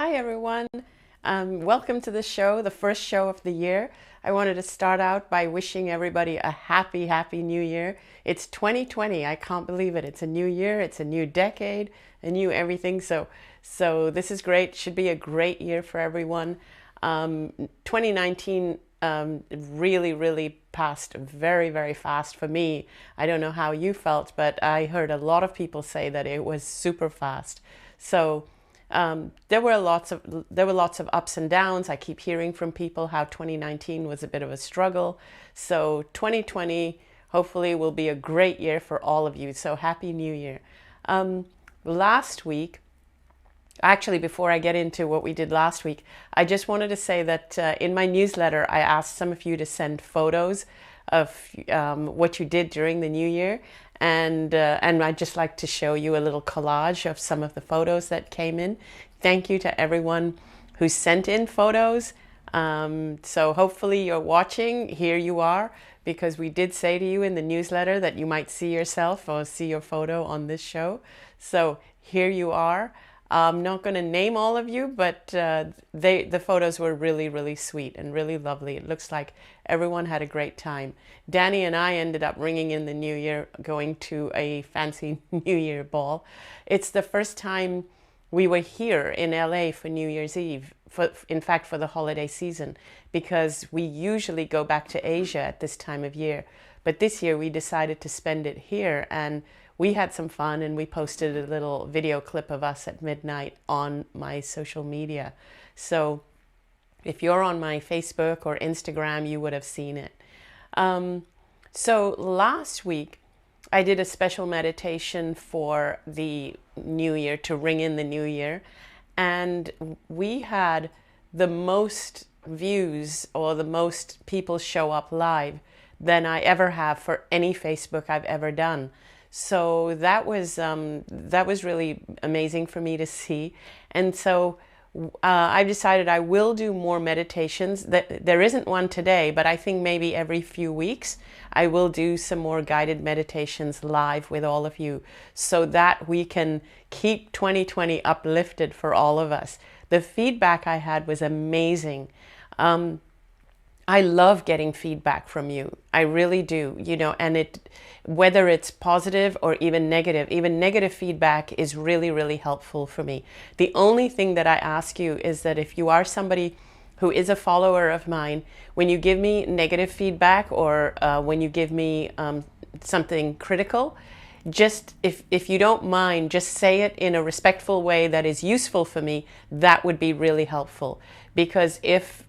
Hi everyone. Welcome to the show, the first show of the year. I wanted to start out by wishing everybody a happy new year. It's 2020. I can't believe it. It's a new year, it's a new decade, a new everything. So this is great. Should be a great year for everyone. 2019 really passed very fast for me. I don't know how you felt, but I heard a lot of people say that it was super fast. So there were lots of ups and downs. I keep hearing from people how 2019 was a bit of a struggle. So 2020 hopefully will be a great year for all of you. So happy New Year. Last week, actually, before I get into what we did last week, I just wanted to say that in my newsletter, I asked some of you to send photos of what you did during the new year. And I'd just like to show you a little collage of some of the photos that came in. Thank you to everyone who sent in photos. So hopefully you're watching. Here you are, because we did say to you in the newsletter that you might see yourself or see your photo on this show. So here you are. I'm not going to name all of you, but the photos were really sweet and really lovely. It looks like everyone had a great time. Danny and I ended up ringing in the new year, going to a fancy New Year ball. It's the first time we were here in LA for New Year's Eve, in fact, for the holiday season, because we usually go back to Asia at this time of year. But this year we decided to spend it here, and we had some fun, and we posted a little video clip of us at midnight on my social media. So if you're on my Facebook or Instagram, you would have seen it. So last week, I did a special meditation for the new year, to ring in the new year. And we had the most views, or the most people show up live, than I ever have for any Facebook I've ever done. So that was really amazing for me to see. And so I've decided I will do more meditations. There isn't one today, but I think maybe every few weeks I will do some more guided meditations live with all of you, so that we can keep 2020 uplifted for all of us. The feedback I had was amazing. I love getting feedback from you. I really do, and whether it's positive or even negative feedback is really helpful for me. The only thing that I ask you is that if you are somebody who is a follower of mine, when you give me negative feedback, or when you give me something critical, just if you don't mind, just say it in a respectful way that is useful for me. That would be really helpful. Because if,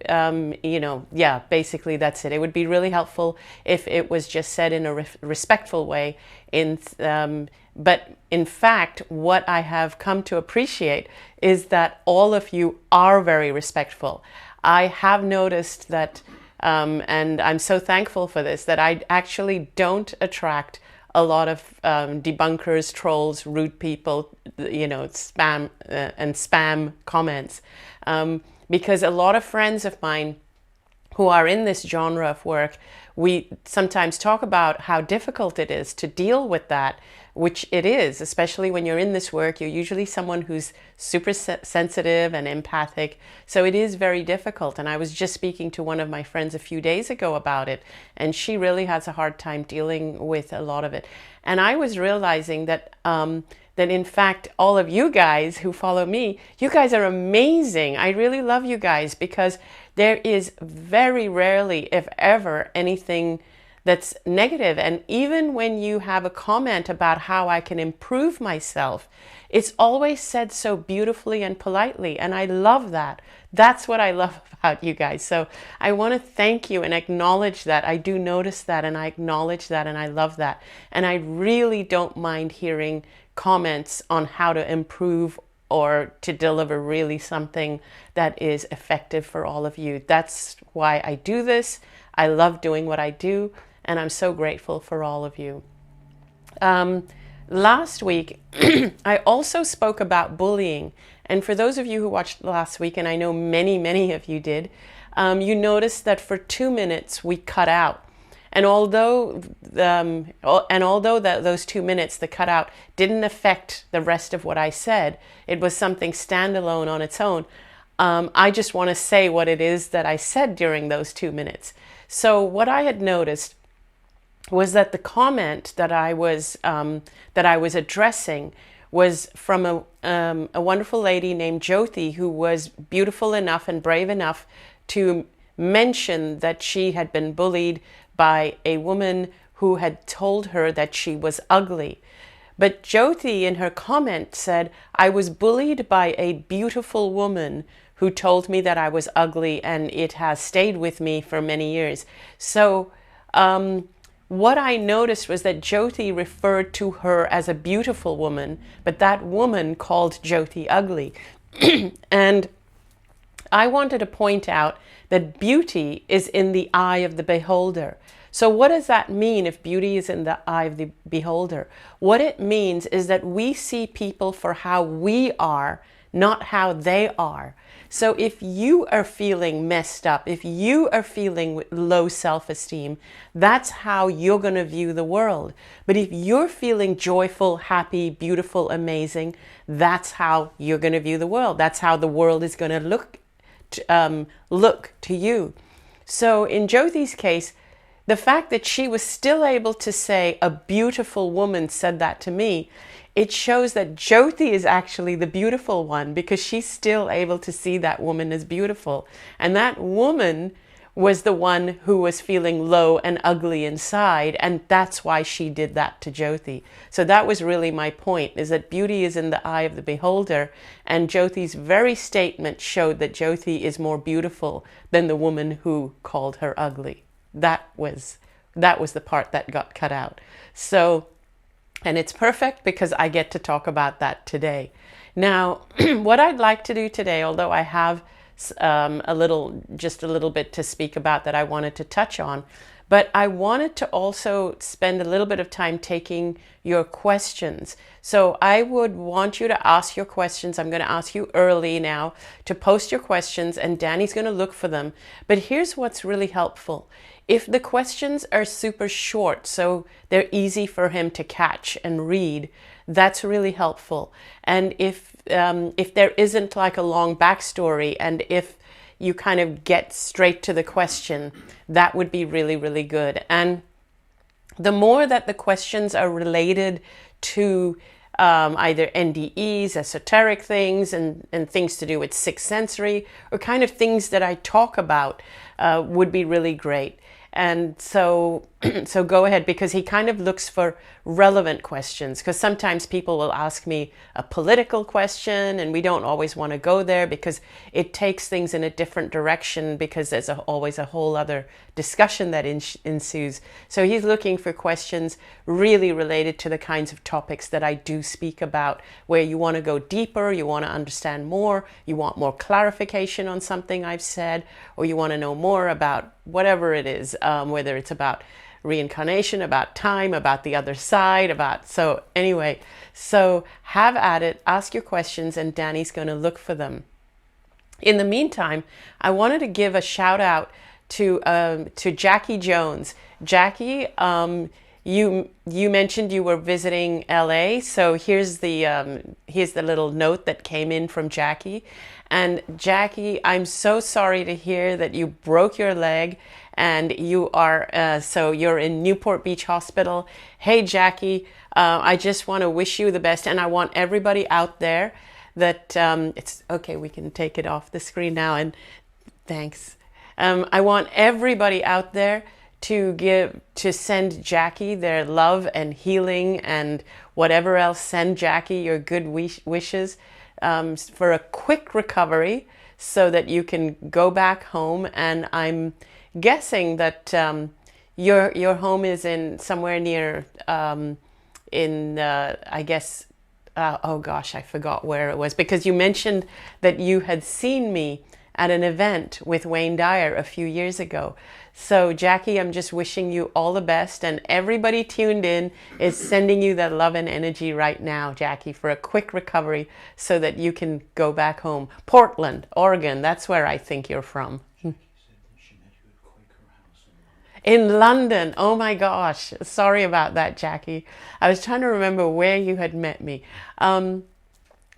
basically that's it. It would be really helpful if it was just said in a respectful way. But in fact, what I have come to appreciate is that all of you are very respectful. I have noticed that, and I'm so thankful for this, that I actually don't attract a lot of debunkers, trolls, rude people, spam and spam comments. Because a lot of friends of mine who are in this genre of work, we sometimes talk about how difficult it is to deal with that, which it is, especially when you're in this work. You're usually someone who's super sensitive and empathic. So it is very difficult. And I was just speaking to one of my friends a few days ago about it, and she really has a hard time dealing with a lot of it. And I was realizing that that in fact, all of you guys who follow me, you guys are amazing. I really love you guys, because there is very rarely, if ever, anything that's negative. And even when you have a comment about how I can improve myself, it's always said so beautifully and politely. And I love that. That's what I love about you guys. So I want to thank you and acknowledge that. I do notice that, and I acknowledge that, and I love that. And I really don't mind hearing comments on how to improve or to deliver really something that is effective for all of you. That's why I do this. I love doing what I do, and I'm so grateful for all of you. Last week, I also spoke about bullying. And for those of you who watched last week, and I know many of you did, you noticed that for 2 minutes we cut out. And although those 2 minutes, the cutout, didn't affect the rest of what I said, it was something standalone on its own, I just want to say what it is that I said during those 2 minutes. So what I had noticed was that the comment that I was addressing was from a wonderful lady named Jyoti, who was beautiful enough and brave enough to mention that she had been bullied by a woman who had told her that she was ugly. But Jyoti in her comment said, I was bullied by a beautiful woman who told me that I was ugly, and it has stayed with me for many years. So what I noticed was that Jyoti referred to her as a beautiful woman, but that woman called Jyoti ugly. And I wanted to point out that beauty is in the eye of the beholder. So what does that mean if beauty is in the eye of the beholder? What it means is that we see people for how we are, not how they are. So if you are feeling messed up, if you are feeling low self-esteem, that's how you're going to view the world. But if you're feeling joyful, happy, beautiful, amazing, that's how you're going to view the world. That's how the world is going to look to you. So in Jyoti's case, the fact that she was still able to say, a beautiful woman said that to me, it shows that Jyoti is actually the beautiful one, because she's still able to see that woman as beautiful. And that woman was the one who was feeling low and ugly inside, and that's why she did that to Jyoti. So that was really my point, is that beauty is in the eye of the beholder, and Jyoti's very statement showed that Jyoti is more beautiful than the woman who called her ugly. That was the part that got cut out. So, and it's perfect because I get to talk about that today. Now, what I'd like to do today, although I have just a little bit to speak about that I wanted to touch on, but I wanted to also spend a little bit of time taking your questions. So I would want you to ask your questions. I'm going to ask you early now to post your questions, and Danny's going to look for them. But here's what's really helpful. If the questions are super short, so they're easy for him to catch and read, that's really helpful. And if there isn't like a long backstory, and if you kind of get straight to the question, that would be really, really good. And the more that the questions are related to either NDEs, esoteric things, and things to do with sixth sensory, or kind of things that I talk about, would be really great. And so go ahead, because he kind of looks for relevant questions, because sometimes people will ask me a political question, and we don't always want to go there because it takes things in a different direction, because there's always a whole other discussion that ensues. So he's looking for questions really related to the kinds of topics that I do speak about, where you want to go deeper, you want to understand more, you want more clarification on something I've said, or you want to know more about whatever it is, whether it's about reincarnation, about time, about the other side, so anyway, so have at it, ask your questions, and Danny's going to look for them. In the meantime, I wanted to give a shout out to Jackie Jones. Jackie, you mentioned you were visiting LA, so here's the little note that came in from Jackie. And Jackie, I'm so sorry to hear that you broke your leg, and you are so you're in Newport Beach Hospital. Hey Jackie, I just want to wish you the best, and I want everybody out there that it's okay. We can take it off the screen now, and thanks. I want everybody out there to send Jackie their love and healing and whatever else. Send Jackie your good wishes for a quick recovery, so that you can go back home. And I'm guessing that your home is in somewhere near I guess oh gosh, I forgot where it was, because you mentioned that you had seen me at an event with Wayne Dyer a few years ago. So Jackie, I'm just wishing you all the best, and everybody tuned in is sending you that love and energy right now, Jackie, for a quick recovery so that you can go back home. Portland, Oregon, that's where I think you're from. In London. Oh my gosh. Sorry about that, Jackie. I was trying to remember where you had met me.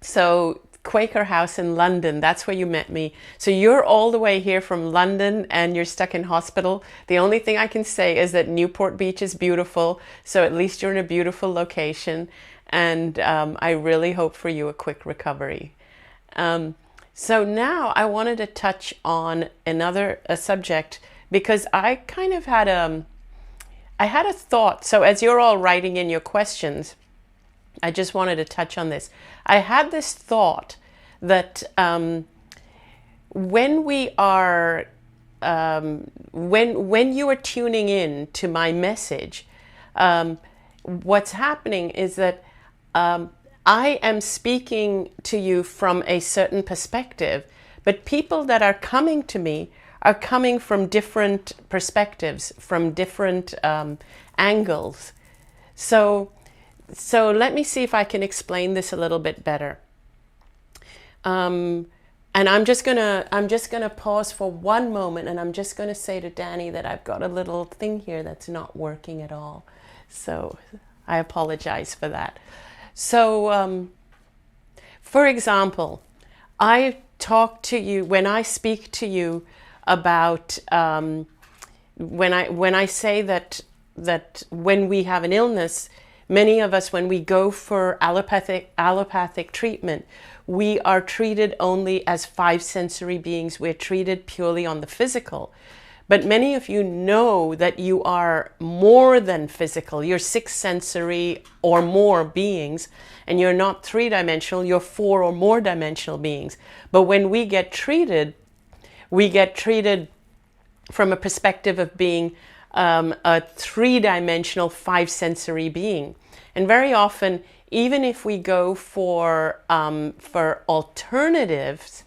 So Quaker House in London. That's where you met me. So you're all the way here from London and you're stuck in hospital. The only thing I can say is that Newport Beach is beautiful. So at least you're in a beautiful location. And I really hope for you a quick recovery. So now I wanted to touch on a subject, because I kind of had I had a thought. So as you're all writing in your questions, I just wanted to touch on this. I had this thought that when we are, when you are tuning in to my message, what's happening is that I am speaking to you from a certain perspective, but people that are coming to me are coming from different perspectives, from different angles. So let me see if I can explain this a little bit better. And I'm just gonna pause for one moment, and I'm just gonna say to Danny that I've got a little thing here that's not working at all. So I apologize for that. So, for example, I talk to you, when I speak to you about, when I say that when we have an illness, many of us, when we go for allopathic treatment, we are treated only as 5 sensory beings. We're treated purely on the physical. But many of you know that you are more than physical. You're 6 sensory or more beings, and you're not 3-dimensional, you're 4 or more dimensional beings. But when we get treated from a perspective of being a 3-dimensional, 5 sensory being. And very often, even if we go for alternatives,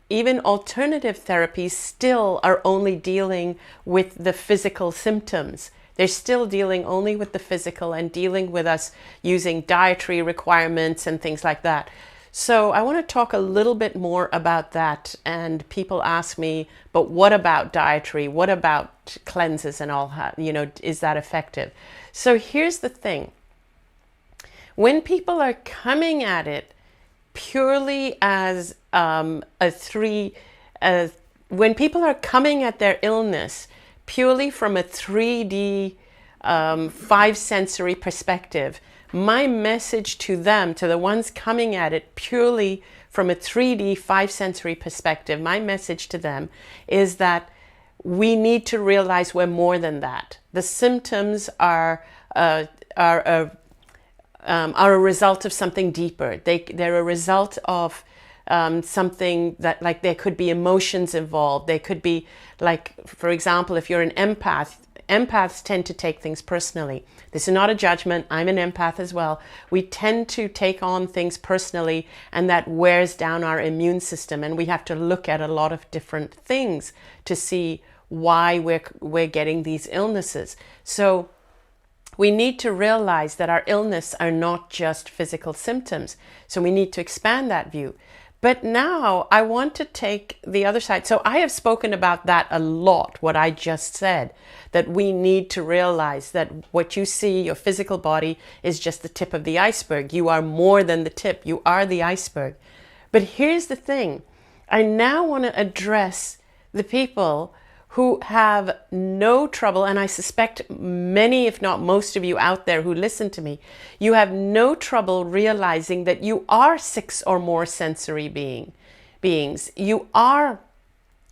even alternative therapies still are only dealing with the physical symptoms. They're still dealing only with the physical and dealing with us using dietary requirements and things like that. So I want to talk a little bit more about that. And people ask me, but what about dietary? What about cleanses and all? Is that effective? So here's the thing. When people are coming at it purely as when people are coming at their illness purely from a 3D, 5 sensory perspective, my message to them, to the ones coming at it purely from a 3D, 5 sensory perspective, my message to them is that we need to realize we're more than that. The symptoms are a result of something deeper. They're a result of something that, like, there could be emotions involved. They could be, like, for example, if you're an empath, empaths tend to take things personally. This is not a judgment. I'm an empath as well. We tend to take on things personally, and that wears down our immune system. And we have to look at a lot of different things to see why we're getting these illnesses. So we need to realize that our illness are not just physical symptoms. So we need to expand that view. But now I want to take the other side. So I have spoken about that a lot, what I just said, that we need to realize that what you see, your physical body, is just the tip of the iceberg. You are more than the tip. You are the iceberg. But here's the thing. I now want to address the people who have no trouble, and I suspect many, if not most of you out there who listen to me, you have no trouble realizing that you are 6 or more sensory beings. You are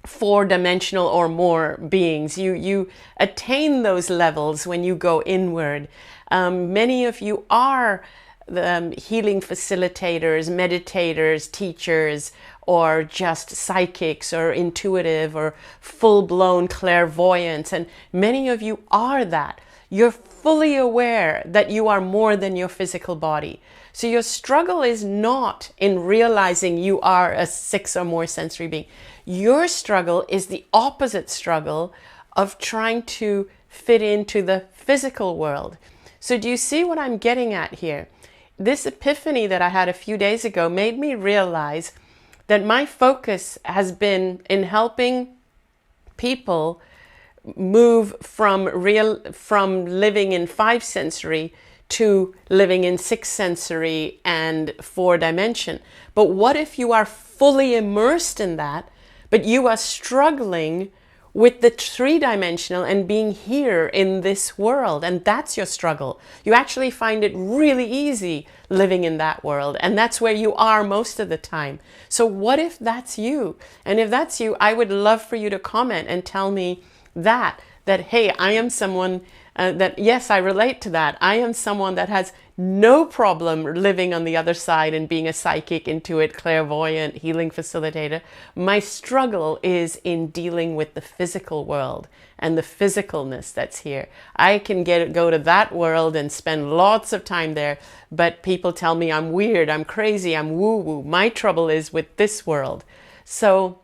4-dimensional or more beings. You attain those levels when you go inward. Many of you are healing facilitators, meditators, teachers, or just psychics or intuitive or full-blown clairvoyants. And many of you are that. You're fully aware that you are more than your physical body. So your struggle is not in realizing you are a 6 or more sensory being. Your struggle is the opposite struggle of trying to fit into the physical world. So do you see what I'm getting at here? This epiphany that I had a few days ago made me realize that my focus has been in helping people move from living in 5 sensory to living in 6 sensory and 4 dimension. But what if you are fully immersed in that, but you are struggling with the 3-dimensional and being here in this world, and that's your struggle. You actually find it really easy living in that world, and that's where you are most of the time. So what if that's you? And if that's you, I would love for you to comment and tell me that hey, I am someone that, yes, I relate to that. I am someone that has no problem living on the other side and being a psychic, intuit, clairvoyant, healing facilitator. My struggle is in dealing with the physical world and the physicalness that's here. I can go to that world and spend lots of time there, but people tell me I'm weird, I'm crazy, I'm woo-woo. My trouble is with this world. So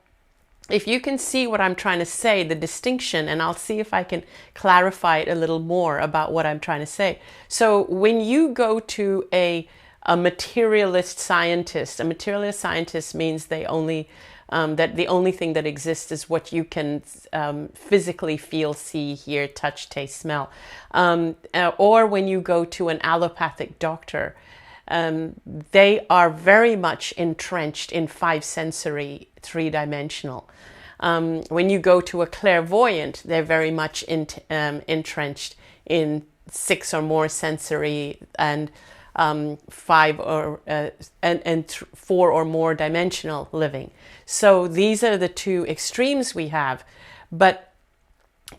if you can see what I'm trying to say, the distinction, and I'll see if I can clarify it a little more about what I'm trying to say. So when you go to a materialist scientist, a materialist scientist means they only, that the only thing that exists is what you can physically feel, see, hear, touch, taste, smell. Or when you go to an allopathic doctor, they are very much entrenched in 5 sensory, 3-dimensional. When you go to a clairvoyant, they're very much entrenched in 6 or more sensory and 5 or and 4 or more dimensional living. So these are the 2 extremes we have. But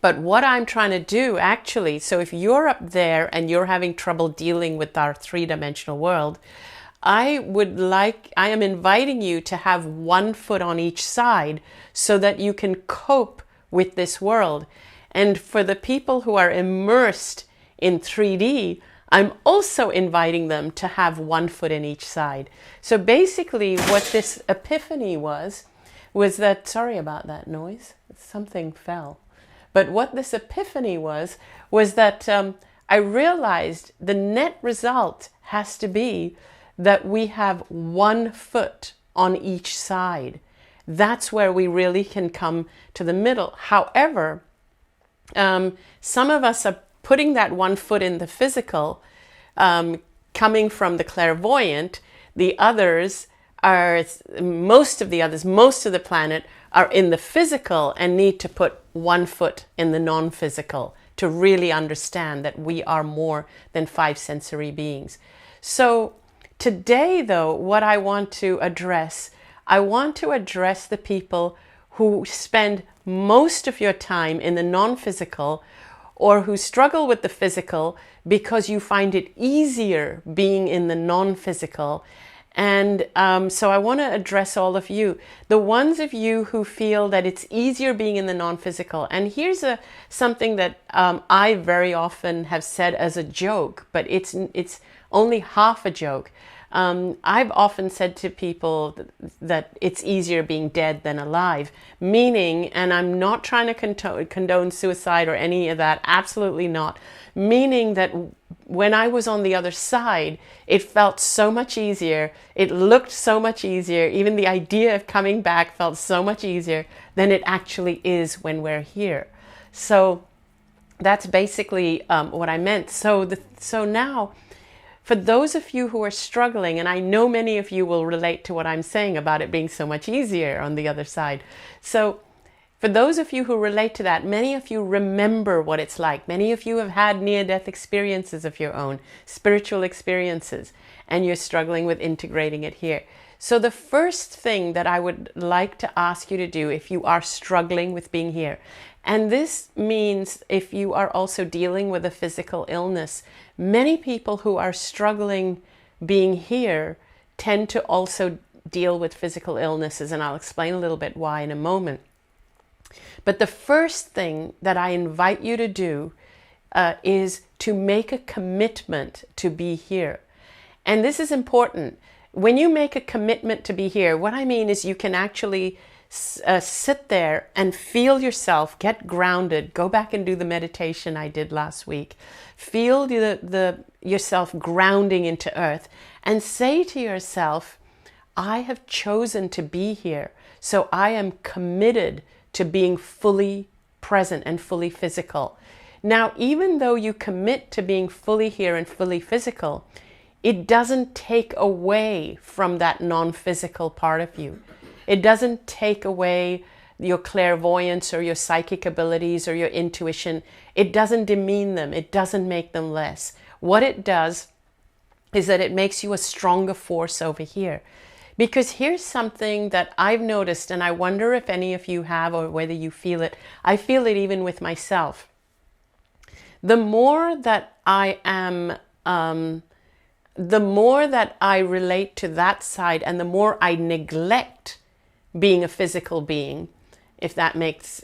what I'm trying to do actually, so if you're up there and you're having trouble dealing with our 3-dimensional world, I am inviting you to have 1 foot on each side so that you can cope with this world. And for the people who are immersed in 3D, I'm also inviting them to have 1 foot in each side. So basically what this epiphany was that, sorry about that noise, something fell. But what this epiphany was that I realized the net result has to be that we have 1 foot on each side. That's where we really can come to the middle. However, some of us are putting that 1 foot in the physical, coming from the clairvoyant. The others are, most of the planet are in the physical and need to put 1 foot in the non-physical to really understand that we are more than 5 sensory beings. So today, though, what I want to address the people who spend most of your time in the non-physical or who struggle with the physical because you find it easier being in the non-physical. And so I want to address all of you, the ones of you who feel that it's easier being in the non-physical. And here's something that I very often have said as a joke, but it's only half a joke. I've often said to people that it's easier being dead than alive, meaning, and I'm not trying to condone suicide or any of that, absolutely not, meaning that when I was on the other side, it felt so much easier, it looked so much easier, even the idea of coming back felt so much easier than it actually is when we're here. So that's basically what I meant. So now, for those of you who are struggling, and I know many of you will relate to what I'm saying about it being so much easier on the other side. So for those of you who relate to that, many of you remember what it's like. Many of you have had near-death experiences of your own, spiritual experiences, and you're struggling with integrating it here. So the first thing that I would like to ask you to do if you are struggling with being here, and this means if you are also dealing with a physical illness, many people who are struggling being here tend to also deal with physical illnesses, and I'll explain a little bit why in a moment. But the first thing that I invite you to do is to make a commitment to be here. And this is important. When you make a commitment to be here, what I mean is you can actually sit there and feel yourself, get grounded, go back and do the meditation I did last week. Feel yourself grounding into earth and say to yourself, I have chosen to be here, so I am committed to being fully present and fully physical. Now, even though you commit to being fully here and fully physical, it doesn't take away from that non-physical part of you. It doesn't take away your clairvoyance or your psychic abilities or your intuition. It doesn't demean them. It doesn't make them less. What it does is that it makes you a stronger force over here. Because here's something that I've noticed, and I wonder if any of you have or whether you feel it. I feel it even with myself. The more that I am, the more that I relate to that side, and the more I neglect being a physical being, if that makes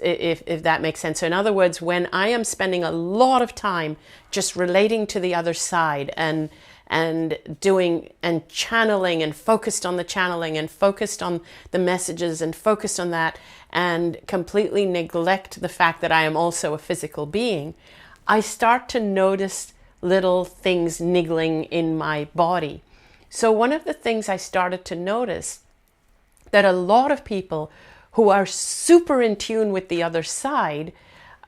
sense. So in other words, when I am spending a lot of time just relating to the other side and doing and channeling and focused on the channeling and focused on the messages and focused on that, and completely neglect the fact that I am also a physical being, I start to notice little things niggling in my body. So one of the things I started to notice, that a lot of people who are super in tune with the other side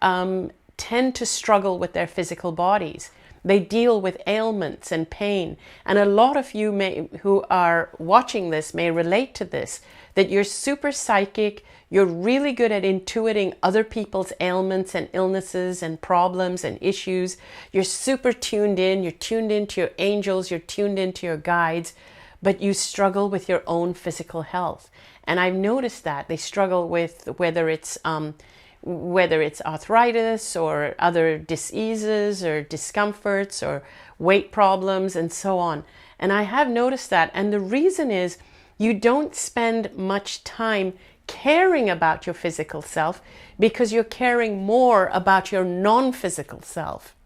tend to struggle with their physical bodies. They deal with ailments and pain. And a lot of you who are watching this may relate to this, that you're super psychic, you're really good at intuiting other people's ailments and illnesses and problems and issues. You're super tuned in, you're tuned into your angels, you're tuned into your guides, but you struggle with your own physical health. And I've noticed that they struggle with whether it's arthritis or other diseases or discomforts or weight problems and so on. And I have noticed that. And the reason is you don't spend much time caring about your physical self because you're caring more about your non-physical self.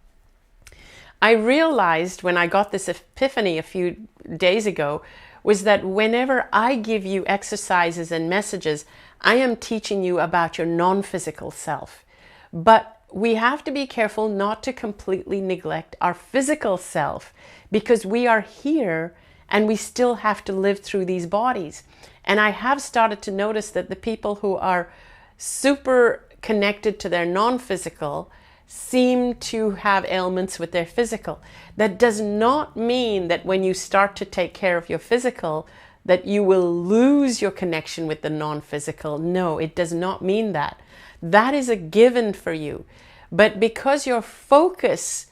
I realized when I got this epiphany a few days ago was that whenever I give you exercises and messages, I am teaching you about your non-physical self. But we have to be careful not to completely neglect our physical self, because we are here and we still have to live through these bodies. And I have started to notice that the people who are super connected to their non-physical seem to have ailments with their physical. That does not mean that when you start to take care of your physical, that you will lose your connection with the non-physical. No, it does not mean that. That is a given for you. But because your focus,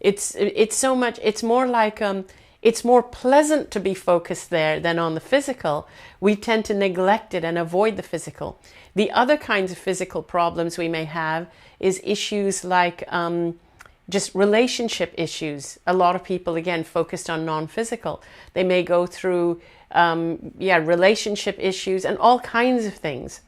it's more like, it's more pleasant to be focused there than on the physical. We tend to neglect it and avoid the physical. The other kinds of physical problems we may have is issues like just relationship issues. A lot of people, again, focused on non-physical. They may go through relationship issues and all kinds of things.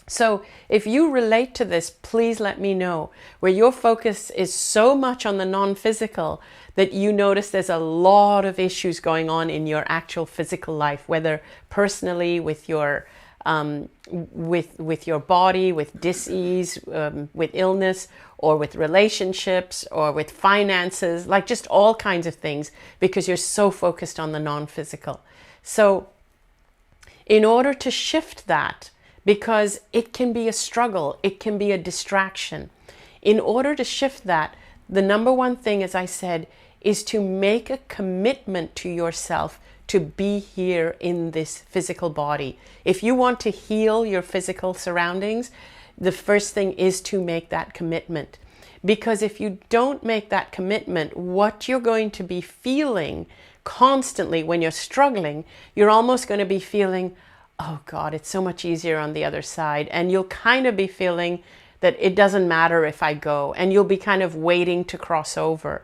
So if you relate to this, please let me know, where your focus is so much on the non-physical that you notice there's a lot of issues going on in your actual physical life, whether personally with your your body, with dis-ease, with illness, or with relationships, or with finances, like just all kinds of things, because you're so focused on the non-physical. So in order to shift that, because it can be a struggle, it can be a distraction. In order to shift that, the number one thing, as I said, is to make a commitment to yourself to be here in this physical body. If you want to heal your physical surroundings, the first thing is to make that commitment. Because if you don't make that commitment, what you're going to be feeling constantly when you're struggling, you're almost going to be feeling, oh God, it's so much easier on the other side. And you'll kind of be feeling that it doesn't matter if I go, and you'll be kind of waiting to cross over.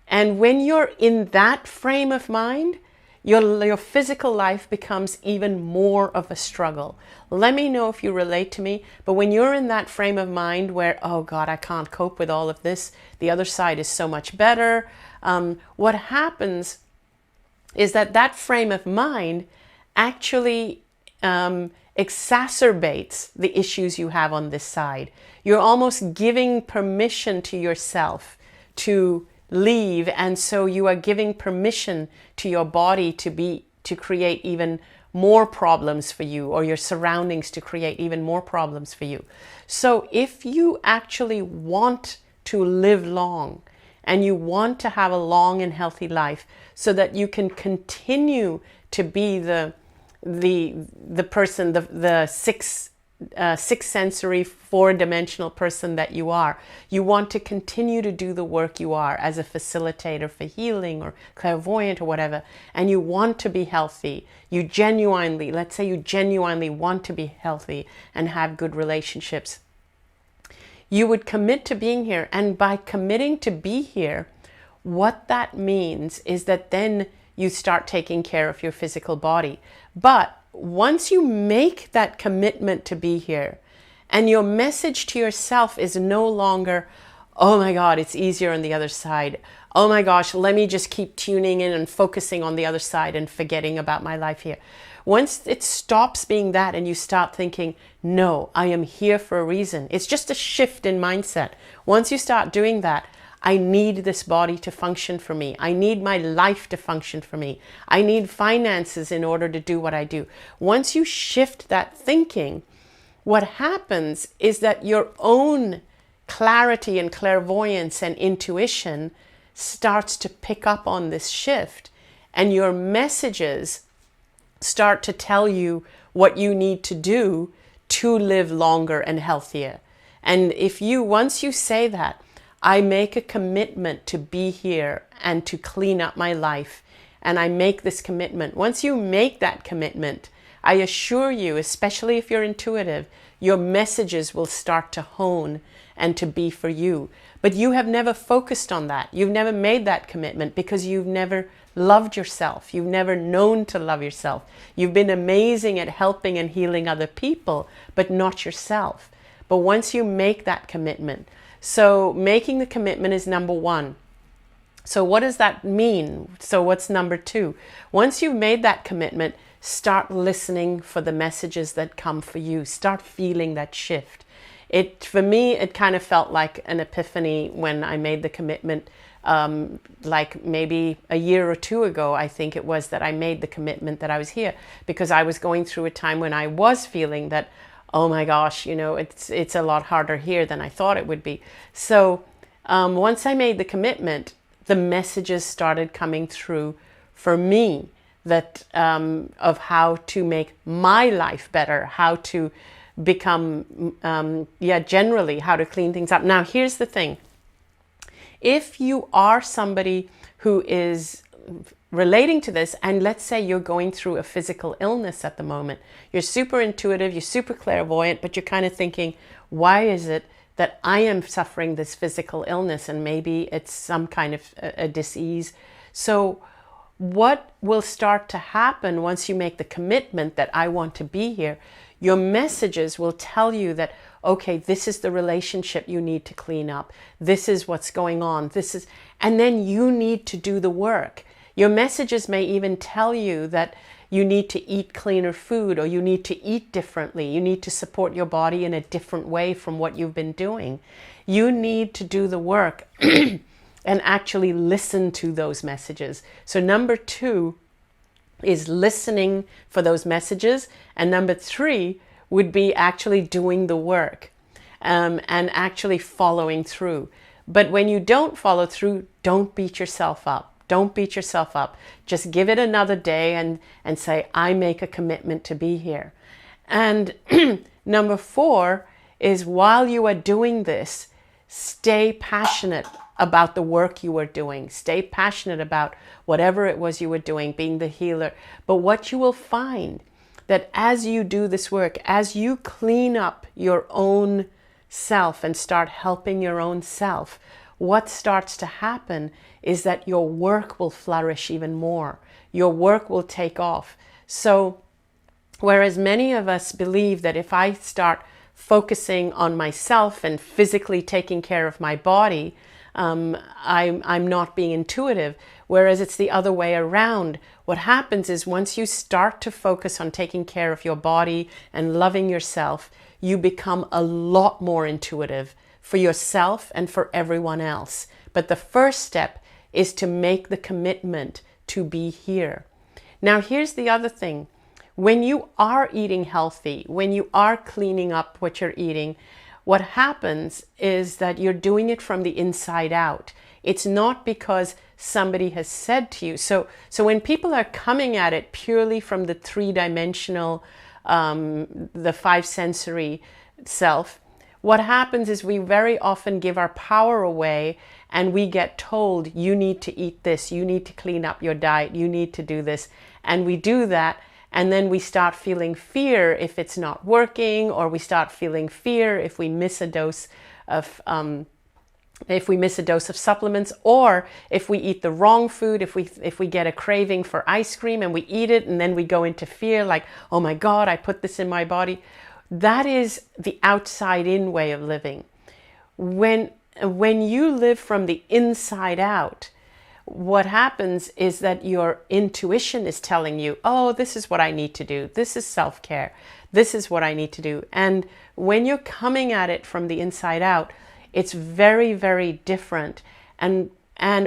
And when you're in that frame of mind, your physical life becomes even more of a struggle. Let me know if you relate to me, but when you're in that frame of mind where, oh God, I can't cope with all of this, the other side is so much better, what happens is that frame of mind actually exacerbates the issues you have on this side. You're almost giving permission to yourself to leave, and so you are giving permission to your body to create even more problems for you, or your surroundings to create even more problems for you. So if you actually want to live long, and you want to have a long and healthy life so that you can continue to be the person, the six sensory, four-dimensional person that you are. You want to continue to do the work you are as a facilitator for healing or clairvoyant or whatever, and you want to be healthy. You genuinely, let's say you genuinely want to be healthy and have good relationships. You would commit to being here, and by committing to be here, what that means is that then you start taking care of your physical body. But once you make that commitment to be here, and your message to yourself is no longer, oh my God, it's easier on the other side. Oh my gosh, let me just keep tuning in and focusing on the other side and forgetting about my life here. Once it stops being that and you start thinking, no, I am here for a reason. It's just a shift in mindset. Once you start doing that, I need this body to function for me. I need my life to function for me. I need finances in order to do what I do. Once you shift that thinking, what happens is that your own clarity and clairvoyance and intuition starts to pick up on this shift, and your messages start to tell you what you need to do to live longer and healthier. And if you, once you say that, I make a commitment to be here and to clean up my life, and I make this commitment. Once you make that commitment, I assure you, especially if you're intuitive, your messages will start to hone and to be for you. But you have never focused on that. You've never made that commitment because you've never loved yourself. You've never known to love yourself. You've been amazing at helping and healing other people, but not yourself. But once you make that commitment, so making the commitment is number one. So what does that mean? So what's number two? Once you've made that commitment, start listening for the messages that come for you. Start feeling that shift. For me, it kind of felt like an epiphany when I made the commitment, like maybe a year or two ago, I think it was, that I made the commitment that I was here, because I was going through a time when I was feeling that, oh my gosh, it's a lot harder here than I thought it would be. So once I made the commitment, the messages started coming through for me that of how to make my life better, how to become, generally how to clean things up. Now, here's the thing. If you are somebody who is relating to this, and let's say you're going through a physical illness at the moment, you're super intuitive, you're super clairvoyant, but you're kind of thinking, why is it that I am suffering this physical illness? And maybe it's some kind of a disease. So what will start to happen once you make the commitment that I want to be here? Your messages will tell you that, okay, this is the relationship you need to clean up. This is what's going on. And then you need to do the work. Your messages may even tell you that you need to eat cleaner food, or you need to eat differently. You need to support your body in a different way from what you've been doing. You need to do the work and actually listen to those messages. So number two is listening for those messages. And number three would be actually doing the work and actually following through. But when you don't follow through, don't beat yourself up. Don't beat yourself up. Just give it another day and say, I make a commitment to be here. And number four is, while you are doing this, stay passionate about the work you are doing. Stay passionate about whatever it was you were doing, being the healer. But what you will find, that as you do this work, as you clean up your own self and start helping your own self, what starts to happen is that your work will flourish even more. Your work will take off. So whereas many of us believe that if I start focusing on myself and physically taking care of my body, I'm not being intuitive, whereas it's the other way around. What happens is, once you start to focus on taking care of your body and loving yourself, you become a lot more intuitive for yourself and for everyone else. But the first step is to make the commitment to be here. Now, here's the other thing. when you are eating healthy, when you are cleaning up what you're eating, what happens is that you're doing it from the inside out. It's not because somebody has said to you. So when people are coming at it purely from the three-dimensional, the five sensory self, what happens is we very often give our power away, and we get told, you need to eat this, you need to clean up your diet, you need to do this. And we do that, and then we start feeling fear if it's not working, or we start feeling fear if we miss a dose of supplements, or if we eat the wrong food, if we get a craving for ice cream and we eat it, and then we go into fear like, oh my God, I put this in my body. That is the outside-in way of living. When you live from the inside out, what happens is that your intuition is telling you, oh, this is what I need to do. This is self-care. This is what I need to do. And when you're coming at it from the inside out, it's very, very different. And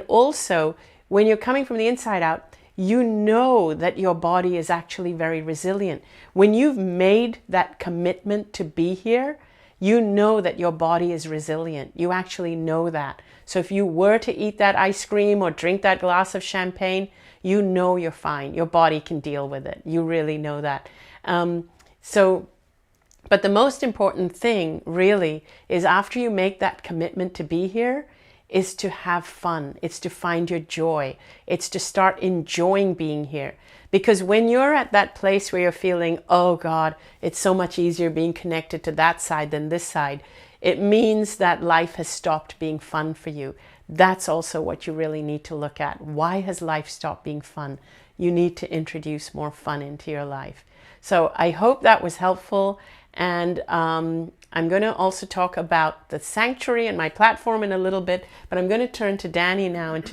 also, when you're coming from the inside out, you know that your body is actually very resilient. When you've made that commitment to be here, you know that your body is resilient. You actually know that. So if you were to eat that ice cream or drink that glass of champagne, you know you're fine. Your body can deal with it. You really know that. But the most important thing really is, after you make that commitment to be here, is to have fun. It's to find your joy. It's to start enjoying being here. Because when you're at that place where you're feeling, oh God, it's so much easier being connected to that side than this side, it means that life has stopped being fun for you. That's also what you really need to look at. Why has life stopped being fun? You need to introduce more fun into your life. So I hope that was helpful. And I'm going to also talk about the sanctuary and my platform in a little bit, but I'm going to turn to Danny now and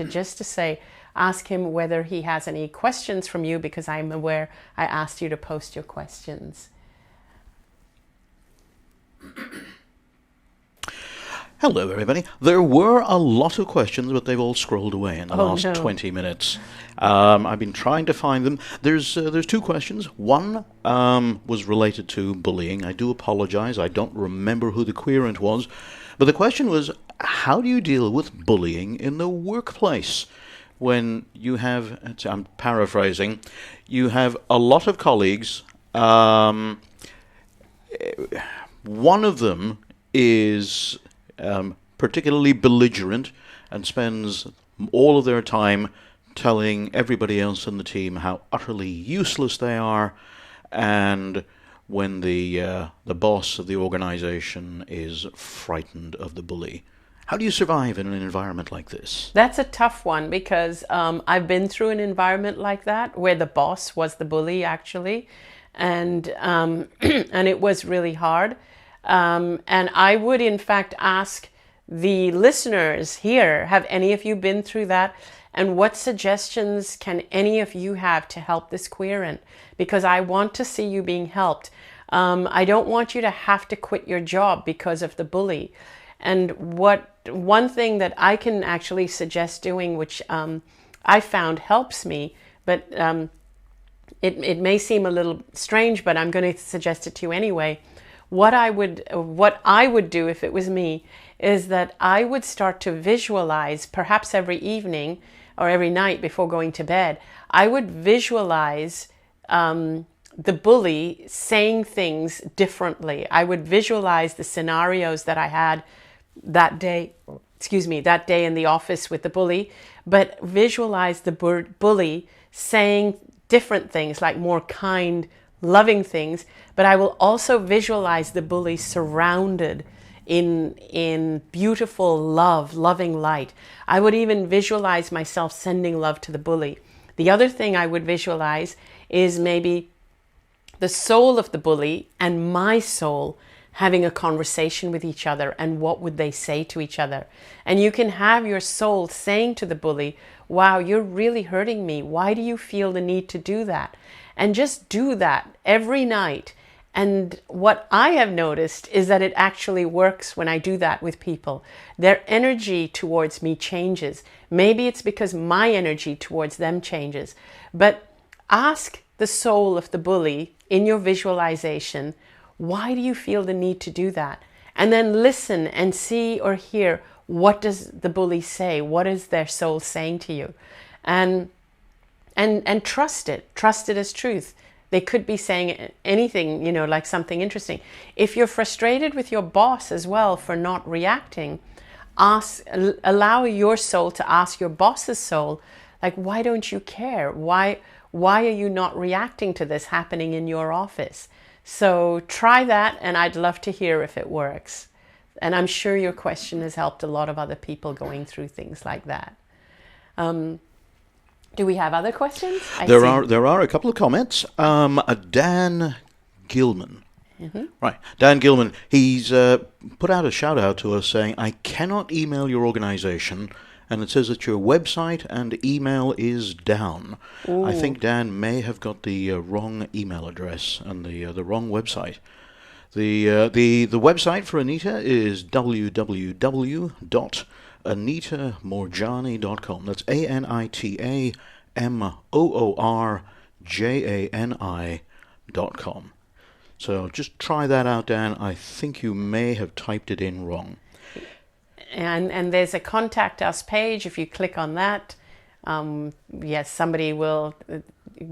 ask him whether he has any questions from you, because I'm aware I asked you to post your questions. Hello, everybody. There were a lot of questions, but they've all scrolled away in the last no. 20 minutes. I've been trying to find them. There's two questions. One was related to bullying. I do apologize. I don't remember who the querent was. But the question was, how do you deal with bullying in the workplace? When you have, I'm paraphrasing, you have a lot of colleagues. One of them is particularly belligerent and spends all of their time telling everybody else in the team how utterly useless they are, and when the boss of the organization is frightened of the bully. How do you survive in an environment like this? That's a tough one, because I've been through an environment like that where the boss was the bully, actually, and and it was really hard. And I would, in fact, ask the listeners here, have any of you been through that? And what suggestions can any of you have to help this querent? Because I want to see you being helped. I don't want you to have to quit your job because of the bully. And one thing that I can actually suggest doing, which I found helps me, but it may seem a little strange, but I'm going to suggest it to you anyway. What I would do if it was me is that I would start to visualize, perhaps every evening or every night before going to bed, I would visualize the bully saying things differently. I would visualize the scenarios that I had that day in the office with the bully, but visualize the bully saying different things, like more kind, loving things. But I will also visualize the bully surrounded in beautiful loving light. I would even visualize myself sending love to the bully. The other thing I would visualize is maybe the soul of the bully and my soul having a conversation with each other, and what would they say to each other. And you can have your soul saying to the bully, wow, you're really hurting me. Why do you feel the need to do that? And just do that every night. And what I have noticed is that it actually works when I do that with people. Their energy towards me changes. Maybe it's because my energy towards them changes. But ask the soul of the bully in your visualization. Why do you feel the need to do that? And then listen and see or hear, what does the bully say? What is their soul saying to you? And trust it. Trust it as truth. They could be saying anything, you know, like something interesting. If you're frustrated with your boss as well for not reacting, allow your soul to ask your boss's soul, like, why don't you care? Why are you not reacting to this happening in your office? So try that, and I'd love to hear if it works. And I'm sure your question has helped a lot of other people going through things like that. Do we have other questions? There are a couple of comments. Dan Gilman. Mm-hmm. Right. Dan Gilman, he's put out a shout out to us saying, I cannot email your organization, and it says that your website and email is down. Ooh. I think Dan may have got the wrong email address and the wrong website. The website for Anita is www.anitamoorjani.com. That's ANITAMOORJANI.com. So just try that out, Dan. I think you may have typed it in wrong. And there's a contact us page. If you click on that, yes, somebody will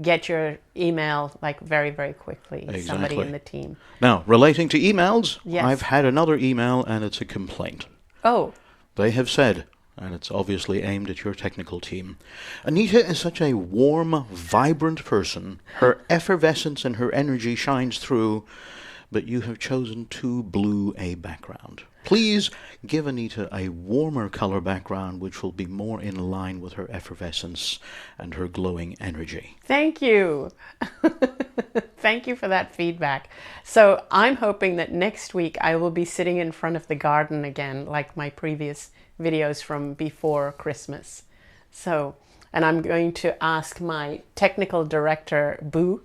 get your email like very, very quickly. Exactly. Somebody in the team. Now, relating to emails, yes. I've had another email and it's a complaint. Oh. They have said, and it's obviously aimed at your technical team, Anita is such a warm, vibrant person. Her effervescence and her energy shines through, but you have chosen too blue a background. Please give Anita a warmer color background which will be more in line with her effervescence and her glowing energy. Thank you. Thank you for that feedback. So I'm hoping that next week I will be sitting in front of the garden again, like my previous videos from before Christmas. So, and I'm going to ask my technical director, Boo,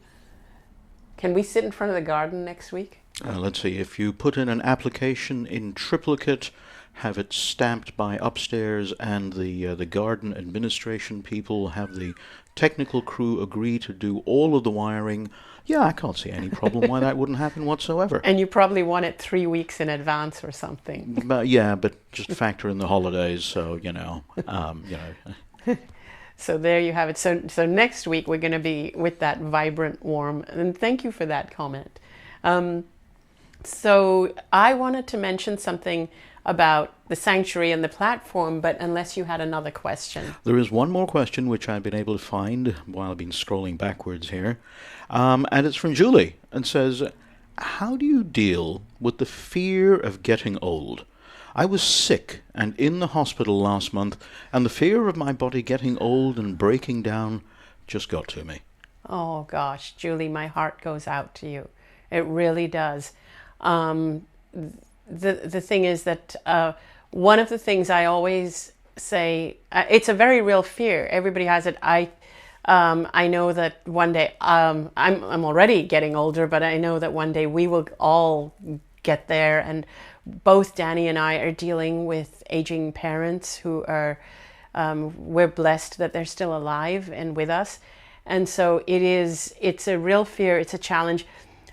can we sit in front of the garden next week? Let's see, if you put in an application in triplicate, have it stamped by upstairs, and the garden administration people have the technical crew agree to do all of the wiring, yeah, I can't see any problem why that wouldn't happen whatsoever. And you probably want it 3 weeks in advance or something. But just factor in the holidays, so, So there you have it. So next week we're going to be with that vibrant, warm, and thank you for that comment. So I wanted to mention something about the sanctuary and the platform, but unless you had another question. There is one more question which I've been able to find while I've been scrolling backwards here. And it's from Julie, and says, how do you deal with the fear of getting old? I was sick and in the hospital last month, and the fear of my body getting old and breaking down just got to me. Oh gosh, Julie, my heart goes out to you. It really does. The thing is that one of the things I always say, it's a very real fear. Everybody has it. I know that one day, I'm already getting older, but I know that one day we will all get there. And both Danny and I are dealing with aging parents who are, we're blessed that they're still alive and with us. And so it's a real fear. It's a challenge.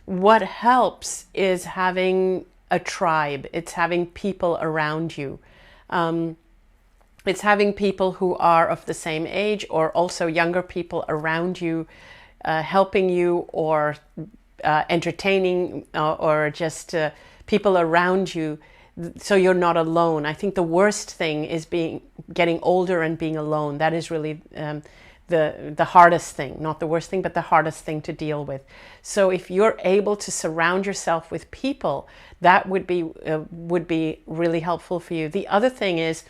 What helps is having a tribe. It's having people around you. It's having people who are of the same age or also younger people around you, helping you or entertaining or just people around you so you're not alone. I think the worst thing is getting older and being alone. That is really the hardest thing, not the worst thing, but the hardest thing to deal with. So if you're able to surround yourself with people, that would be really helpful for you. The other thing is,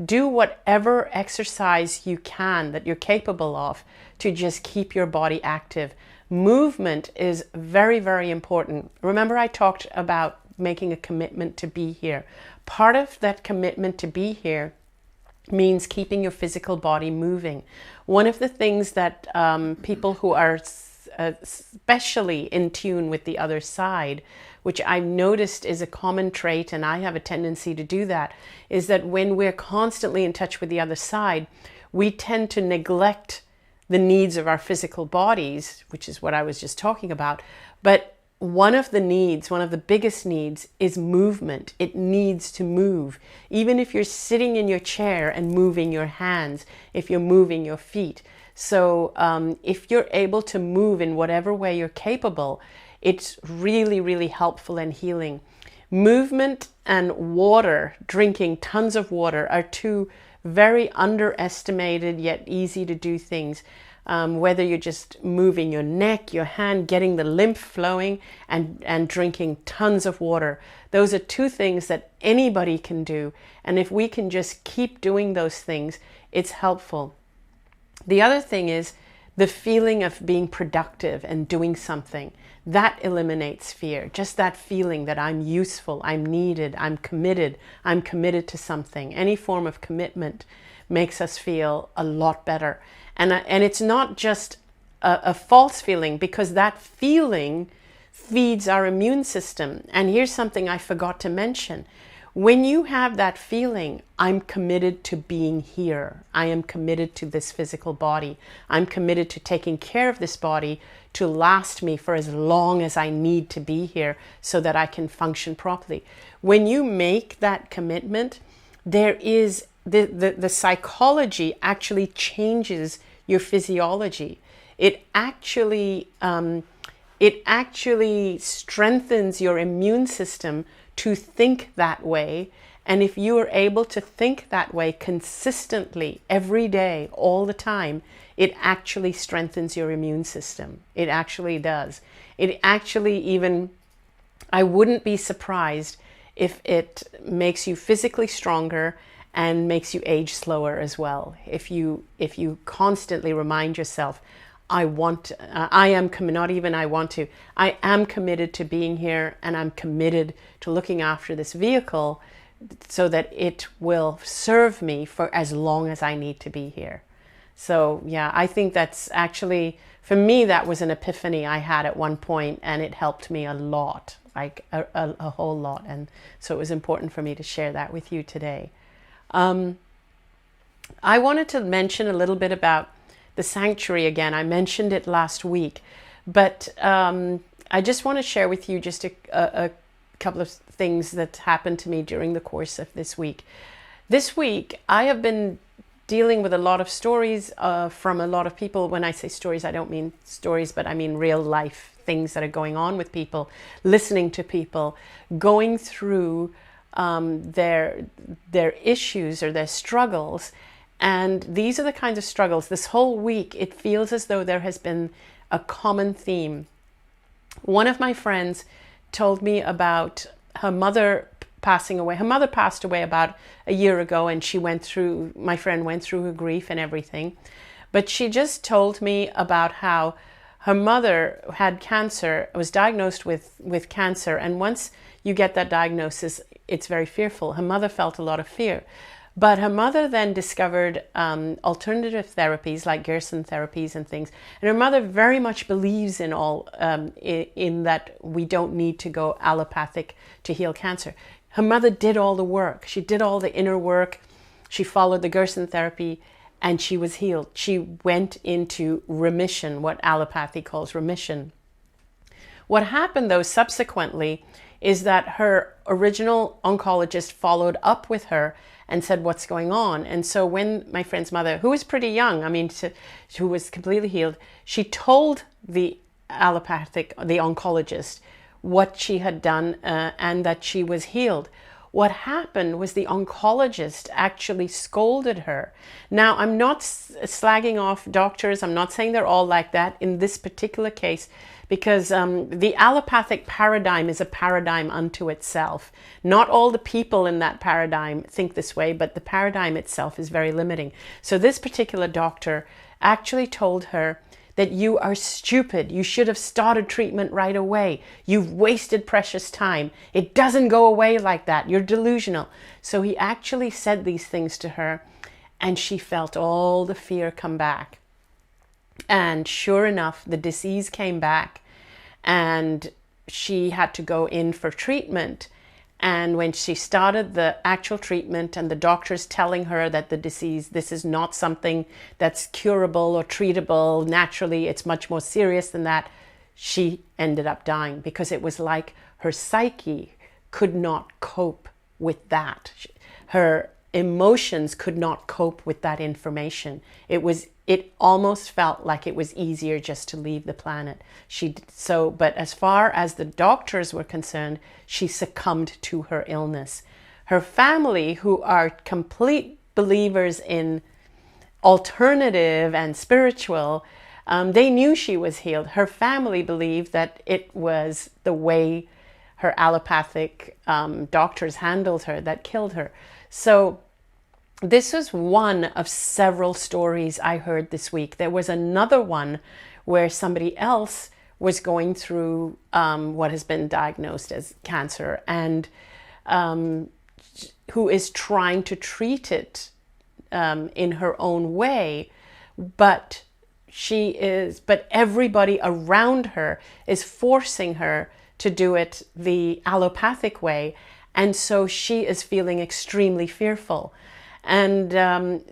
do whatever exercise you can that you're capable of to just keep your body active. Movement is very, very important. Remember, I talked about making a commitment to be here. Part of that commitment to be here means keeping your physical body moving. One of the things that people who are especially in tune with the other side, which I've noticed is a common trait, and I have a tendency to do that, is that when we're constantly in touch with the other side, we tend to neglect the needs of our physical bodies, which is what I was just talking about. But one of the biggest needs is movement. It needs to move. Even if you're sitting in your chair and moving your hands, if you're moving your feet. So if you're able to move in whatever way you're capable, it's really, really helpful and healing. Movement and water, drinking tons of water, are two very underestimated yet easy to do things. Whether you're just moving your neck, your hand, getting the lymph flowing, and drinking tons of water. Those are two things that anybody can do. And if we can just keep doing those things, it's helpful. The other thing is the feeling of being productive and doing something. That eliminates fear. Just that feeling that I'm useful, I'm needed, I'm committed to something. Any form of commitment makes us feel a lot better. And it's not just a false feeling, because that feeling feeds our immune system. And here's something I forgot to mention. When you have that feeling, I'm committed to being here. I am committed to this physical body. I'm committed to taking care of this body to last me for as long as I need to be here so that I can function properly. When you make that commitment, there is the psychology actually changes your physiology. It actually strengthens your immune system to think that way. And if you are able to think that way consistently every day, all the time, it actually strengthens your immune system. It actually does. It actually even, I wouldn't be surprised if it makes you physically stronger and makes you age slower as well. If you constantly remind yourself, I am committed to being here, and I'm committed to looking after this vehicle so that it will serve me for as long as I need to be here. So yeah, I think that's actually, for me, that was an epiphany I had at one point, and it helped me a lot, like a whole lot. And so it was important for me to share that with you today. I wanted to mention a little bit about the sanctuary again. I mentioned it last week, but I just want to share with you just a couple of things that happened to me during the course of this week. This week, I have been dealing with a lot of stories from a lot of people. When I say stories, I don't mean stories, but I mean real life things that are going on with people, listening to people, going through their issues or their struggles. And these are the kinds of struggles. This whole week, it feels as though there has been a common theme. One of my friends told me about her mother passing away. Her mother passed away about a year ago, and my friend went through her grief and everything. But she just told me about how her mother had cancer, was diagnosed with cancer. And once you get that diagnosis, it's very fearful. Her mother felt a lot of fear. But her mother then discovered alternative therapies like Gerson therapies and things. And her mother very much believes in in that we don't need to go allopathic to heal cancer. Her mother did all the work. She did all the inner work. She followed the Gerson therapy, and she was healed. She went into remission, what allopathy calls remission. What happened, though, subsequently is that her original oncologist followed up with her and said, what's going on? And so when my friend's mother, who was pretty young, who was completely healed, she told the oncologist what she had done and that she was healed. What happened was the oncologist actually scolded her. Now, I'm not slagging off doctors. I'm not saying they're all like that in this particular case, because the allopathic paradigm is a paradigm unto itself. Not all the people in that paradigm think this way, but the paradigm itself is very limiting. So this particular doctor actually told her that you are stupid. You should have started treatment right away. You've wasted precious time. It doesn't go away like that. You're delusional. So he actually said these things to her, and she felt all the fear come back. And sure enough, the disease came back, and she had to go in for treatment. And when she started the actual treatment and the doctors telling her that the disease, this is not something that's curable or treatable naturally, it's much more serious than that, she ended up dying because it was like her psyche could not cope with that. Her emotions could not cope with that information. It almost felt like it was easier just to leave the planet. But as far as the doctors were concerned, she succumbed to her illness. Her family, who are complete believers in alternative and spiritual, they knew she was healed. Her family believed that it was the way her allopathic doctors handled her that killed her. So this was one of several stories I heard this week. There was another one where somebody else was going through what has been diagnosed as cancer, and who is trying to treat it in her own way, but everybody around her is forcing her to do it the allopathic way, and so she is feeling extremely fearful. And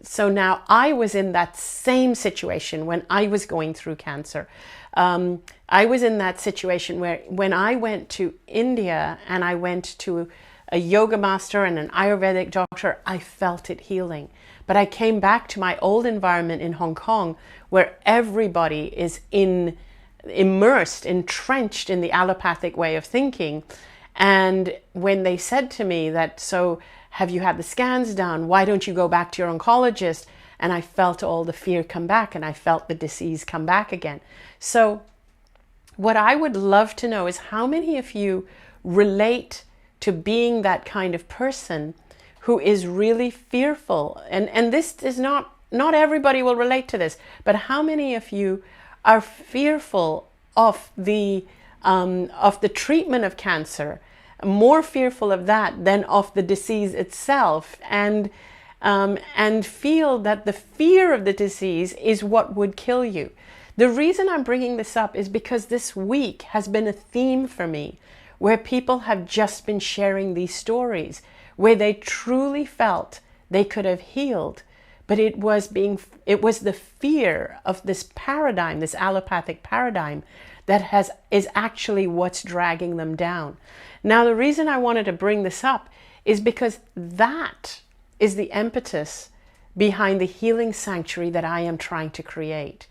so now I was in that same situation when I was going through cancer. I was in that situation where when I went to India and I went to a yoga master and an Ayurvedic doctor, I felt it healing. But I came back to my old environment in Hong Kong where everybody is immersed, entrenched in the allopathic way of thinking. And when they said to me that, so have you had the scans done? Why don't you go back to your oncologist? And I felt all the fear come back, and I felt the disease come back again. So what I would love to know is how many of you relate to being that kind of person who is really fearful? And this is not everybody will relate to this, but how many of you are fearful of the treatment of cancer, more fearful of that than of the disease itself, and feel that the fear of the disease is what would kill you? The reason I'm bringing this up is because this week has been a theme for me where people have just been sharing these stories where they truly felt they could have healed, but it was the fear of this paradigm, this allopathic paradigm, that is actually what's dragging them down. Now, the reason I wanted to bring this up is because that is the impetus behind the healing sanctuary that I am trying to create.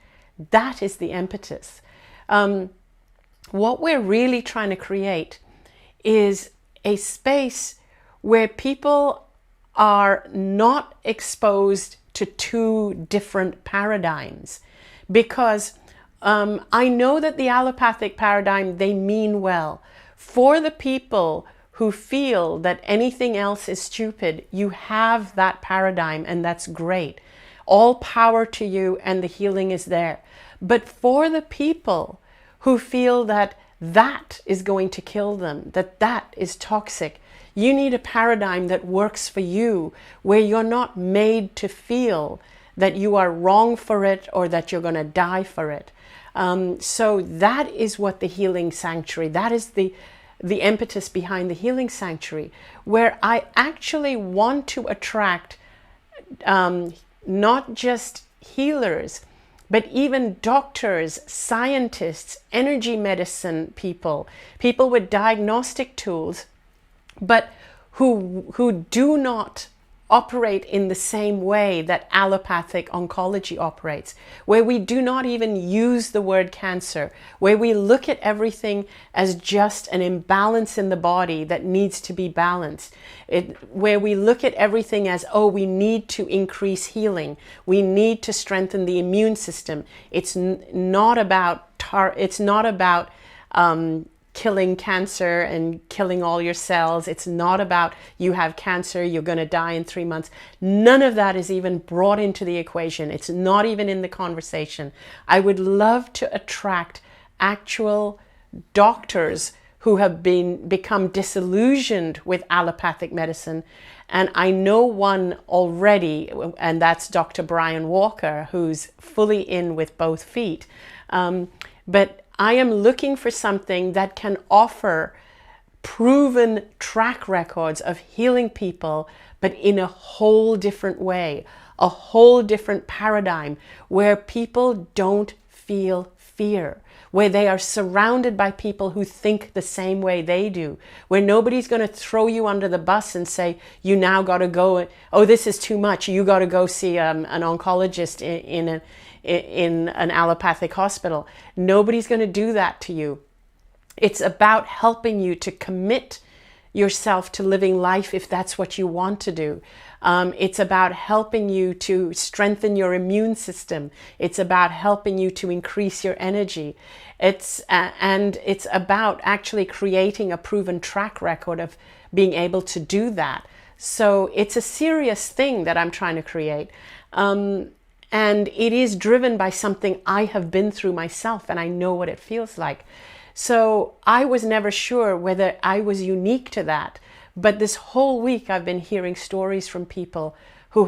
That is the impetus. What we're really trying to create is a space where people are not exposed to two different paradigms. Because I know that the allopathic paradigm, they mean well. For the people who feel that anything else is stupid, you have that paradigm, and that's great. All power to you, and the healing is there. But for the people who feel that that is going to kill them, that is toxic, you need a paradigm that works for you, where you're not made to feel that you are wrong for it or that you're going to die for it. So that is what the healing sanctuary, that is the impetus behind the healing sanctuary, where I actually want to attract not just healers, but even doctors, scientists, energy medicine people with diagnostic tools, but who do not operate in the same way that allopathic oncology operates, where we do not even use the word cancer, where we look at everything as just an imbalance in the body that needs to be balanced, where we look at everything as, oh, we need to increase healing, we need to strengthen the immune system. It's not about killing cancer and killing all your cells. It's not about you have cancer, you're going to die in 3 months. None of that is even brought into the equation. It's not even in the conversation. I would love to attract actual doctors who have become disillusioned with allopathic medicine. And I know one already, and that's Dr. Brian Walker, who's fully in with both feet. But I am looking for something that can offer proven track records of healing people, but in a whole different way, a whole different paradigm where people don't feel fear, where they are surrounded by people who think the same way they do, where nobody's going to throw you under the bus and say, you now got to go, oh, this is too much, you got to go see an oncologist in an allopathic hospital. Nobody's going to do that to you. It's about helping you to commit yourself to living life if that's what you want to do. It's about helping you to strengthen your immune system. It's about helping you to increase your energy. And it's about actually creating a proven track record of being able to do that. So it's a serious thing that I'm trying to create. And it is driven by something I have been through myself, and I know what it feels like. So I was never sure whether I was unique to that. But this whole week I've been hearing stories from people who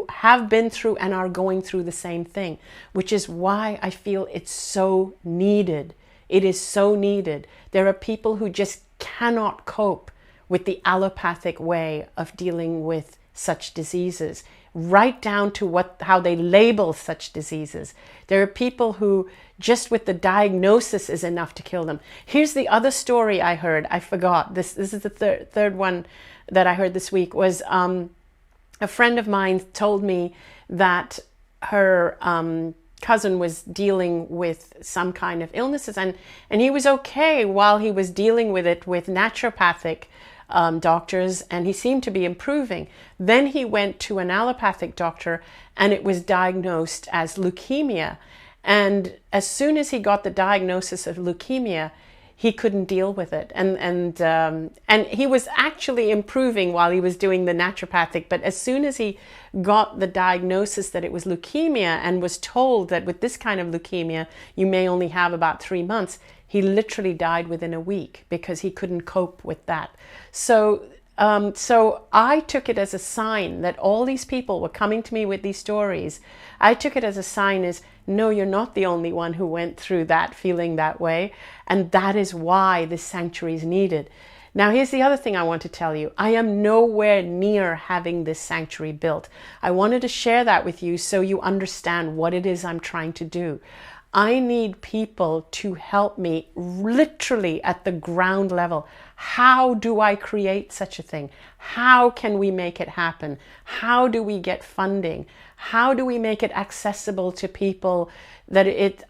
have been through and are going through the same thing, which is why I feel it's so needed. It is so needed. There are people who just cannot cope with the allopathic way of dealing with such diseases, right down to how they label such diseases. There are people who just with the diagnosis is enough to kill them. Here's the other story I heard. I forgot. This is the third one that I heard this week. Was a friend of mine told me that her cousin was dealing with some kind of illnesses, and he was okay while he was dealing with it with naturopathic doctors, and he seemed to be improving. Then he went to an allopathic doctor, and it was diagnosed as leukemia. And as soon as he got the diagnosis of leukemia, he couldn't deal with it. And he was actually improving while he was doing the naturopathic. But as soon as he got the diagnosis that it was leukemia and was told that with this kind of leukemia, you may only have about 3 months, he literally died within a week because he couldn't cope with that. So I took it as a sign that all these people were coming to me with these stories. I took it as a sign as, no, you're not the only one who went through that, feeling that way. And that is why this sanctuary is needed. Now, here's the other thing I want to tell you. I am nowhere near having this sanctuary built. I wanted to share that with you so you understand what it is I'm trying to do. I need people to help me literally at the ground level. How do I create such a thing? How can we make it happen? How do we get funding? How do we make it accessible to people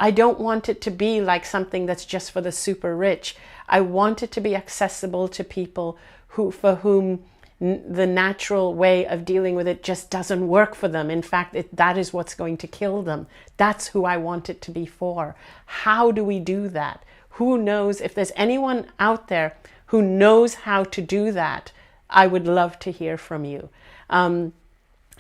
I don't want it to be like something that's just for the super rich. I want it to be accessible to people for whom the natural way of dealing with it just doesn't work for them. In fact, that is what's going to kill them. That's who I want it to be for. How do we do that? Who knows? If there's anyone out there who knows how to do that, I would love to hear from you. And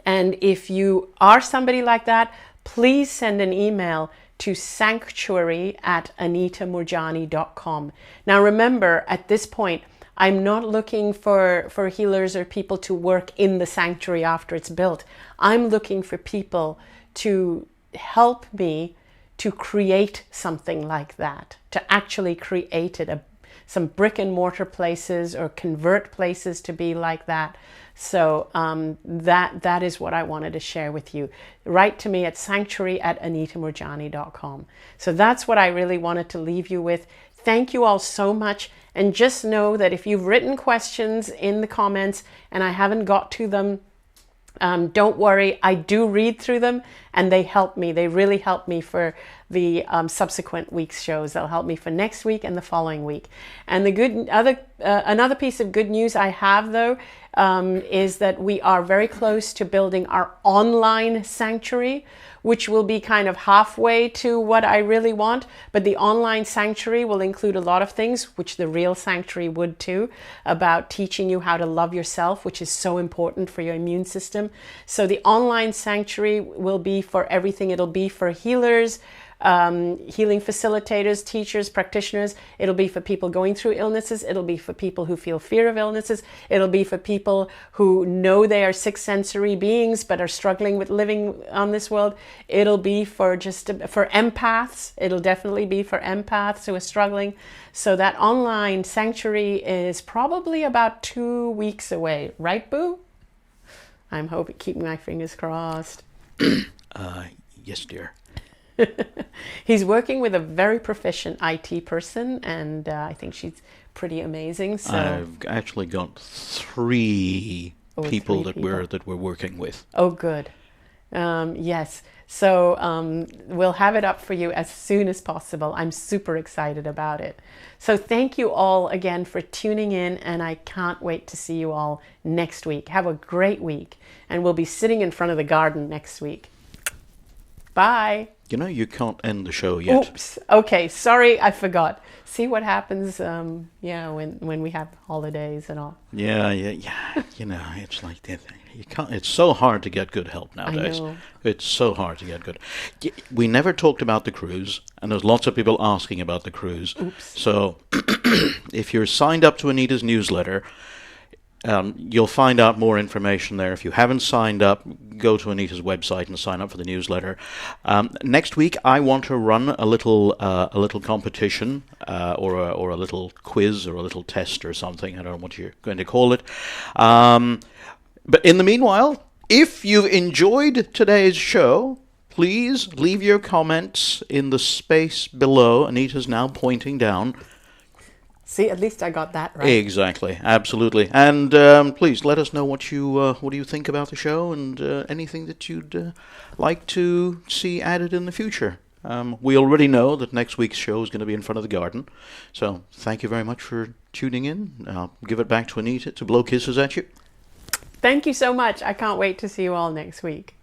if you are somebody like that, please send an email to sanctuary@anitamoorjani.com. Now remember, at this point, I'm not looking for healers or people to work in the sanctuary after it's built. I'm looking for people to help me to create something like that, to actually create it, some brick and mortar places or convert places to be like that. So that is what I wanted to share with you. Write to me at sanctuary@anitamoorjani.com. So that's what I really wanted to leave you with. Thank you all so much. And just know that if you've written questions in the comments and I haven't got to them, don't worry. I do read through them and they help me. They really help me for the subsequent week's shows. They'll help me for next week and the following week. And another piece of good news I have, though, is that we are very close to building our online sanctuary, which will be kind of halfway to what I really want. But the online sanctuary will include a lot of things, which the real sanctuary would too, about teaching you how to love yourself, which is so important for your immune system. So the online sanctuary will be for everything. It'll be for healers, healing facilitators, teachers, practitioners. It'll be for people going through illnesses. It'll be for people who feel fear of illnesses. It'll be for people who know they are sixth sensory beings but are struggling with living on this world. It'll be for for empaths. It'll definitely be for empaths who are struggling. So that online sanctuary is probably about 2 weeks away, right, Boo? I'm hoping, keeping my fingers crossed. Yes, dear. He's working with a very proficient IT person, and I think she's pretty amazing. So I've actually got three people that we're working with. Oh, good. Yes. So we'll have it up for you as soon as possible. I'm super excited about it. So thank you all again for tuning in, and I can't wait to see you all next week. Have a great week, and we'll be sitting in front of the garden next week. Bye. You know, you can't end the show yet. Oops. Okay, sorry, I forgot. See what happens, when we have holidays and all. Yeah. You know, it's like that. You can't. It's so hard to get good help nowadays. I know. It's so hard to get good. We never talked about the cruise, and there's lots of people asking about the cruise. Oops. So, if you're signed up to Anita's newsletter, you'll find out more information there. If you haven't signed up, go to Anita's website and sign up for the newsletter. Next week, I want to run a little competition or a little quiz or a little test or something. I don't know what you're going to call it. But in the meanwhile, if you've enjoyed today's show, please leave your comments in the space below. Anita's now pointing down. See, at least I got that right. Exactly, absolutely. And please let us know what do you think about the show, and anything that you'd like to see added in the future. We already know that next week's show is going to be in front of the garden. So thank you very much for tuning in. I'll give it back to Anita to blow kisses at you. Thank you so much. I can't wait to see you all next week.